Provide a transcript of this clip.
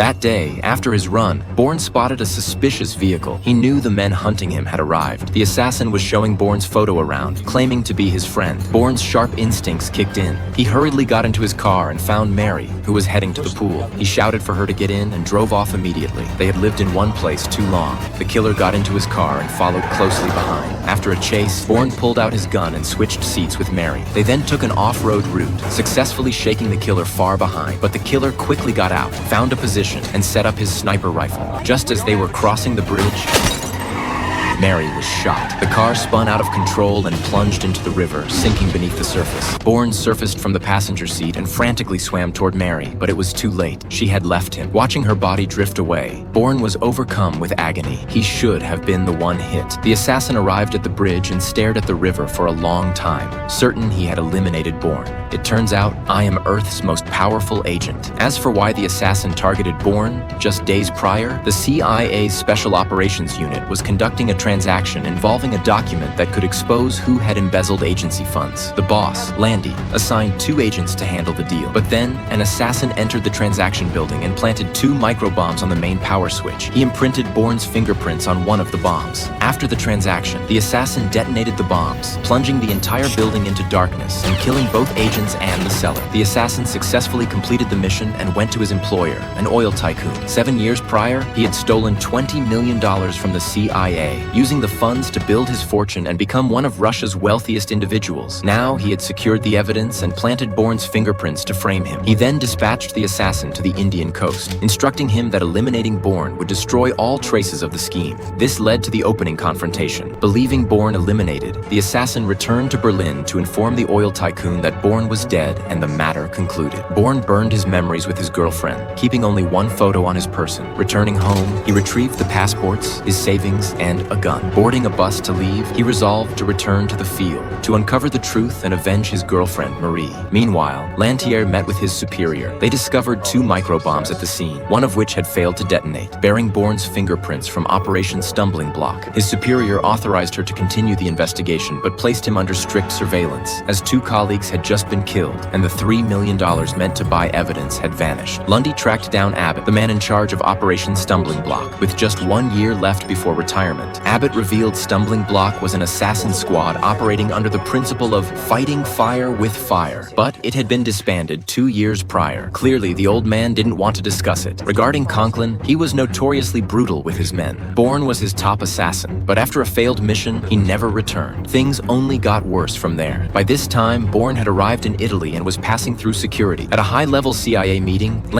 That day, after his run, Bourne spotted a suspicious vehicle. He knew the men hunting him had arrived. The assassin was showing Bourne's photo around, claiming to be his friend. Bourne's sharp instincts kicked in. He hurriedly got into his car and found Mary, who was heading to the pool. He shouted for her to get in and drove off immediately. They had lived in one place too long. The killer got into his car and followed closely behind. After a chase, Bourne pulled out his gun and switched seats with Mary. They then took an off-road route, successfully shaking the killer far behind. But the killer quickly got out, found a position, and set up his sniper rifle. Just as they were crossing the bridge, Mary was shot. The car spun out of control and plunged into the river, sinking beneath the surface. Bourne surfaced from the passenger seat and frantically swam toward Mary, but it was too late. She had left him. Watching her body drift away, Bourne was overcome with agony. He should have been the one hit. The assassin arrived at the bridge and stared at the river for a long time, certain he had eliminated Bourne. It turns out, I am Earth's most powerful agent. As for why the assassin targeted Bourne, just days prior, the CIA's Special Operations Unit was conducting a transaction involving a document that could expose who had embezzled agency funds. The boss, Landy, assigned 2 agents to handle the deal. But then, an assassin entered the transaction building and planted 2 microbombs on the main power switch. He imprinted Bourne's fingerprints on one of the bombs. After the transaction, the assassin detonated the bombs, plunging the entire building into darkness and killing both agents and the seller. The assassin successfully completed the mission and went to his employer, an oil tycoon. 7 years prior, he had stolen $20 million from the CIA, using the funds to build his fortune and become one of Russia's wealthiest individuals. Now he had secured the evidence and planted Bourne's fingerprints to frame him. He then dispatched the assassin to the Indian coast, instructing him that eliminating Bourne would destroy all traces of the scheme. This led to the opening confrontation. Believing Bourne eliminated, the assassin returned to Berlin to inform the oil tycoon that Bourne was dead and the matter concluded. Bourne burned his memories with his girlfriend, keeping only one photo on his person. Returning home, he retrieved the passports, his savings, and a gun. Boarding a bus to leave, he resolved to return to the field, to uncover the truth and avenge his girlfriend, Marie. Meanwhile, Lantier met with his superior. They discovered 2 microbombs at the scene, one of which had failed to detonate, bearing Bourne's fingerprints from Operation Stumbling Block. His superior authorized her to continue the investigation, but placed him under strict surveillance, as 2 colleagues had just been killed, and the $3 million meant to buy evidence had vanished. Lundy tracked down Abbott, the man in charge of Operation Stumbling Block. With just 1 year left before retirement, Abbott revealed Stumbling Block was an assassin squad operating under the principle of fighting fire with fire. But it had been disbanded 2 years prior. Clearly, the old man didn't want to discuss it. Regarding Conklin, he was notoriously brutal with his men. Bourne was his top assassin, but after a failed mission, he never returned. Things only got worse from there. By this time, Bourne had arrived in Italy and was passing through security. At a high-level CIA meeting,